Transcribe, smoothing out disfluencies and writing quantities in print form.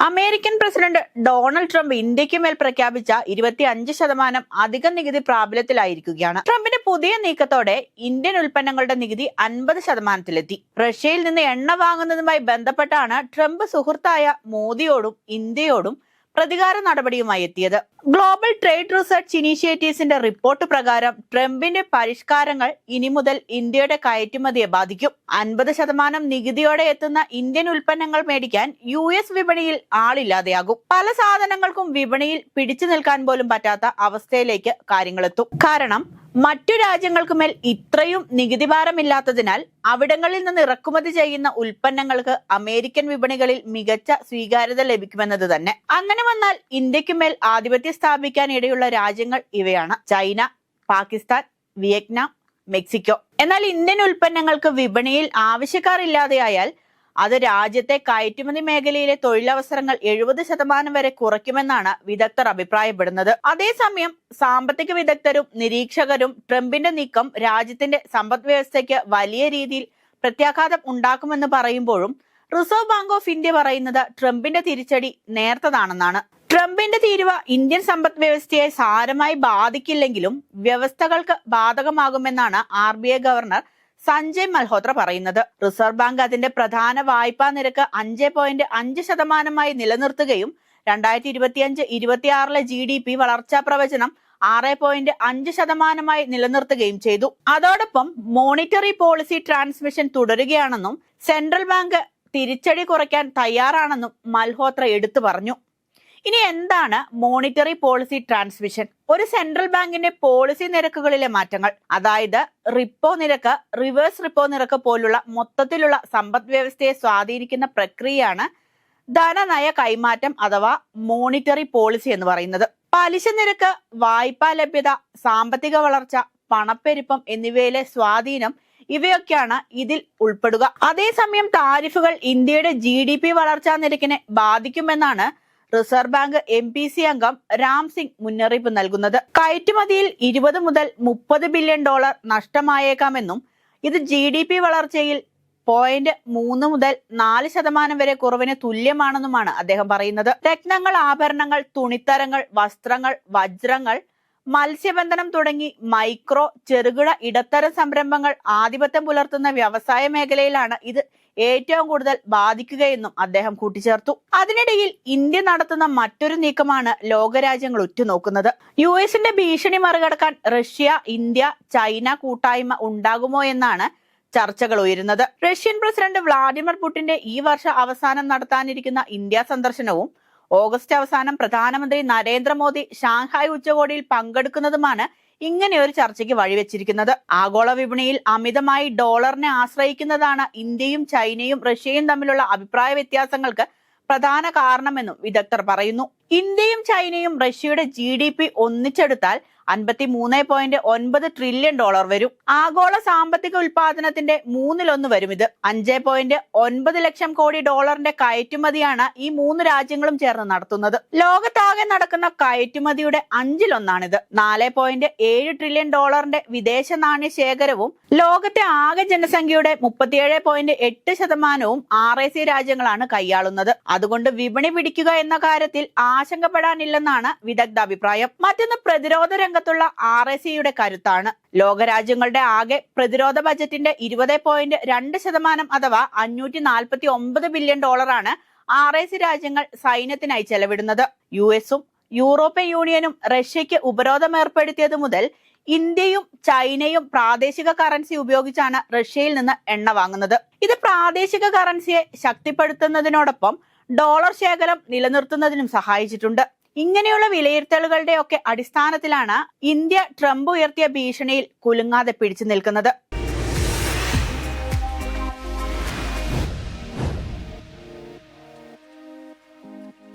American president Donald Trump ഇന്ത്യക്ക് മേൽ പ്രഖ്യാപിച്ച 25% അധിക നികുതി പ്രാബല്യത്തിലായിരിക്കുകയാണ്. ട്രംപിന്റെ പുതിയ നീക്കത്തോടെ ഇന്ത്യൻ ഉൽപ്പന്നങ്ങളുടെ നികുതി 50%-ലെത്തി. റഷ്യയിൽ നിന്ന് എണ്ണ വാങ്ങുന്നതുമായി ബന്ധപ്പെട്ടാണ് ട്രംപ് സുഹൃത്തായ മോദിയോടും ഇന്ത്യയോടും പ്രതികാര നടപടിയുമായി എത്തിയത്. ഗ്ലോബൽ ട്രേഡ് റിസർച്ച് ഇനീഷ്യേറ്റീവ്സിന്റെ റിപ്പോർട്ട് പ്രകാരം ട്രംപിന്റെ പരിഷ്കാരങ്ങൾ ഇനി മുതൽ ഇന്ത്യയുടെ കയറ്റുമതിയെ ബാധിക്കും. 50% നികുതിയോടെ എത്തുന്ന ഇന്ത്യൻ ഉൽപ്പന്നങ്ങൾ മേടിക്കാൻ US വിപണിയിൽ ആളില്ലാതെയാകും. പല സാധനങ്ങൾക്കും വിപണിയിൽ പിടിച്ചു നിൽക്കാൻ പോലും പറ്റാത്ത അവസ്ഥയിലേക്ക് കാര്യങ്ങളെത്തും. കാരണം മറ്റു രാജ്യങ്ങൾക്ക് മേൽ ഇത്രയും നികുതി ഭാരമില്ലാത്തതിനാൽ അവിടങ്ങളിൽ നിന്ന് ഇറക്കുമതി ചെയ്യുന്ന ഉൽപ്പന്നങ്ങൾക്ക് അമേരിക്കൻ വിപണികളിൽ മികച്ച സ്വീകാര്യത ലഭിക്കുമെന്നത് തന്നെ. അങ്ങനെ വന്നാൽ ഇന്ത്യക്ക് മേൽ ആധിപത്യം സ്ഥാപിക്കാൻ ഇടയുള്ള രാജ്യങ്ങൾ ഇവയാണ്: ചൈന, പാകിസ്ഥാൻ, വിയറ്റ്നാം, മെക്സിക്കോ. എന്നാൽ ഇന്ത്യൻ ഉൽപ്പന്നങ്ങൾക്ക് വിപണിയിൽ ആവശ്യക്കാർ ഇല്ലാതെയായാൽ അത് രാജ്യത്തെ കയറ്റുമതി മേഖലയിലെ തൊഴിലവസരങ്ങൾ 70% വരെ കുറയ്ക്കുമെന്നാണ് വിദഗ്ധർ അഭിപ്രായപ്പെടുന്നത്. അതേസമയം സാമ്പത്തിക വിദഗ്ധരും നിരീക്ഷകരും ട്രംപിന്റെ നീക്കം രാജ്യത്തിന്റെ സമ്പദ് വ്യവസ്ഥയ്ക്ക് വലിയ രീതിയിൽ പ്രത്യാഘാതം ഉണ്ടാക്കുമെന്ന് പറയുമ്പോഴും റിസർവ് ബാങ്ക് ഓഫ് ഇന്ത്യ പറയുന്നത് ട്രംപിന്റെ തിരിച്ചടി നേർത്തതാണെന്നാണ്. ട്രംപിന്റെ തീരുവ ഇന്ത്യൻ സമ്പദ് വ്യവസ്ഥയെ സാരമായി ബാധിക്കില്ലെങ്കിലും വ്യവസ്ഥകൾക്ക് ബാധകമാകുമെന്നാണ് RBI ഗവർണർ സഞ്ജയ് മൽഹോത്ര പറയുന്നത്. റിസർവ് ബാങ്ക് അതിന്റെ പ്രധാന വായ്പാ നിരക്ക് 5.5% നിലനിർത്തുകയും 2025-26 GDP വളർച്ചാ പ്രവചനം 6.5% നിലനിർത്തുകയും ചെയ്തു. അതോടൊപ്പം മോണിറ്ററി പോളിസി ട്രാൻസ്മിഷൻ തുടരുകയാണെന്നും സെൻട്രൽ ബാങ്ക് തിരിച്ചടി കുറയ്ക്കാൻ തയ്യാറാണെന്നും മൽഹോത്ര എടുത്തു പറഞ്ഞു. ഇനി എന്താണ് മോണിറ്ററി പോളിസി ട്രാൻസ്മിഷൻ? ഒരു സെൻട്രൽ ബാങ്കിന്റെ പോളിസി നിരക്കുകളിലെ മാറ്റങ്ങൾ, അതായത് റിപ്പോ നിരക്ക്, റിവേഴ്സ് റിപ്പോ നിരക്ക് പോലുള്ള മൊത്തത്തിലുള്ള സമ്പദ് വ്യവസ്ഥയെ സ്വാധീനിക്കുന്ന പ്രക്രിയയാണ് ധനനയ കൈമാറ്റം അഥവാ മോണിറ്ററി പോളിസി എന്ന് പറയുന്നത്. പലിശ നിരക്ക്, വായ്പാ ലഭ്യത, സാമ്പത്തിക വളർച്ച, പണപ്പെരുപ്പം എന്നിവയിലെ സ്വാധീനം ഇവയൊക്കെയാണ് ഇതിൽ ഉൾപ്പെടുക. അതേസമയം താരിഫുകൾ ഇന്ത്യയുടെ GDP വളർച്ചാ നിരക്കിനെ ബാധിക്കുമെന്നാണ് റിസർവ് ബാങ്ക് MPC അംഗം രാം സിംഗ് മുന്നറിയിപ്പ് നൽകുന്നത്. കയറ്റുമതിയിൽ 20 മുതൽ 30 ബില്യൺ ഡോളർ നഷ്ടമായേക്കാമെന്നും ഇത് GDP വളർച്ചയിൽ 0.3 മുതൽ 4% വരെ കുറവിന് തുല്യമാണെന്നുമാണ് അദ്ദേഹം പറയുന്നത്. രത്നങ്ങൾ, ആഭരണങ്ങൾ, തുണിത്തരങ്ങൾ, വസ്ത്രങ്ങൾ, വജ്രങ്ങൾ, മത്സ്യബന്ധനം തുടങ്ങി മൈക്രോ, ചെറുകിട, ഇടത്തരം സംരംഭങ്ങൾ ആധിപത്യം പുലർത്തുന്ന വ്യവസായ മേഖലയിലാണ് ഇത് ഏറ്റവും കൂടുതൽ ബാധിക്കുകയെന്നും അദ്ദേഹം കൂട്ടിച്ചേർത്തു. അതിനിടയിൽ ഇന്ത്യ നടത്തുന്ന മറ്റൊരു നീക്കമാണ് ലോകരാജ്യങ്ങൾ ഉറ്റുനോക്കുന്നത്. US-ന്റെ ഭീഷണി മറികടക്കാൻ റഷ്യ, ഇന്ത്യ, ചൈന കൂട്ടായ്മ ഉണ്ടാകുമോ എന്നാണ് ചർച്ചകൾ ഉയരുന്നത്. റഷ്യൻ പ്രസിഡന്റ് വ്ളാഡിമിർ പുടിന്റെ ഈ വർഷ അവസാനം നടത്താനിരിക്കുന്ന ഇന്ത്യ സന്ദർശനവും ഓഗസ്റ്റ് അവസാനം പ്രധാനമന്ത്രി നരേന്ദ്രമോദി ഷാങ്ഹായ് ഉച്ചകോടിയിൽ പങ്കെടുക്കുന്നതുമാണ് ഇങ്ങനെയൊരു ചർച്ചയ്ക്ക് വഴിവെച്ചിരിക്കുന്നത്. ആഗോള വിപണിയിൽ അമിതമായി ഡോളറിനെ ആശ്രയിക്കുന്നതാണ് ഇന്ത്യയും ചൈനയും റഷ്യയും തമ്മിലുള്ള അഭിപ്രായ വ്യത്യാസങ്ങൾക്ക് പ്രധാന കാരണമെന്നും വിദഗ്ധർ പറയുന്നു. ഇന്ത്യയും ചൈനയും റഷ്യയുടെ GDP ഒന്നിച്ചെടുത്താൽ 53.9 ട്രില്യൺ ഡോളർ വരും. ആഗോള സാമ്പത്തിക ഉൽപാദനത്തിന്റെ 1/3 വരും ഇത്. 5.9 ലക്ഷം കോടി ഡോളറിന്റെ കയറ്റുമതിയാണ് ഈ 3 രാജ്യങ്ങളും ചേർന്ന് നടത്തുന്നത്. ലോകത്താകെ നടക്കുന്ന കയറ്റുമതിയുടെ 1/5 4.7 ട്രില്യൺ ഡോളറിന്റെ വിദേശ നാണ്യ ശേഖരവും ലോകത്തെ ആകെ ജനസംഖ്യയുടെ 37.8% RAC രാജ്യങ്ങളാണ് കൈയാളുന്നത്. അതുകൊണ്ട് വിപണി പിടിക്കുക എന്ന കാര്യത്തിൽ ആശങ്കപ്പെടാനില്ലെന്നാണ് വിദഗ്ധ അഭിപ്രായം. മറ്റൊന്ന് പ്രതിരോധ രംഗത്തുള്ള RACയുടെ കരുത്താണ്. ലോകരാജ്യങ്ങളുടെ ആകെ പ്രതിരോധ ബജറ്റിന്റെ 20.2% അഥവാ 549 ബില്യൺ ഡോളറാണ് RAC രാജ്യങ്ങൾ സൈന്യത്തിനായി ചെലവിടുന്നത്. US-ഉം യൂറോപ്യൻ യൂണിയനും റഷ്യയ്ക്ക് ഉപരോധം ഏർപ്പെടുത്തിയത് മുതൽ ഇന്ത്യയും ചൈനയും പ്രാദേശിക കറൻസി ഉപയോഗിച്ചാണ് റഷ്യയിൽ നിന്ന് എണ്ണ വാങ്ങുന്നത്. ഇത് പ്രാദേശിക കറൻസിയെ ശക്തിപ്പെടുത്തുന്നതിനോടൊപ്പം ഡോളർ ശേഖരം നിലനിർത്തുന്നതിനും സഹായിച്ചിട്ടുണ്ട്. ഇങ്ങനെയുള്ള വിലയിരുത്തലുകളുടെ ഒക്കെ അടിസ്ഥാനത്തിലാണ് ഇന്ത്യ ട്രംപ് ഉയർത്തിയ ഭീഷണിയിൽ കുലുങ്ങാതെ പിടിച്ചു നിൽക്കുന്നത്.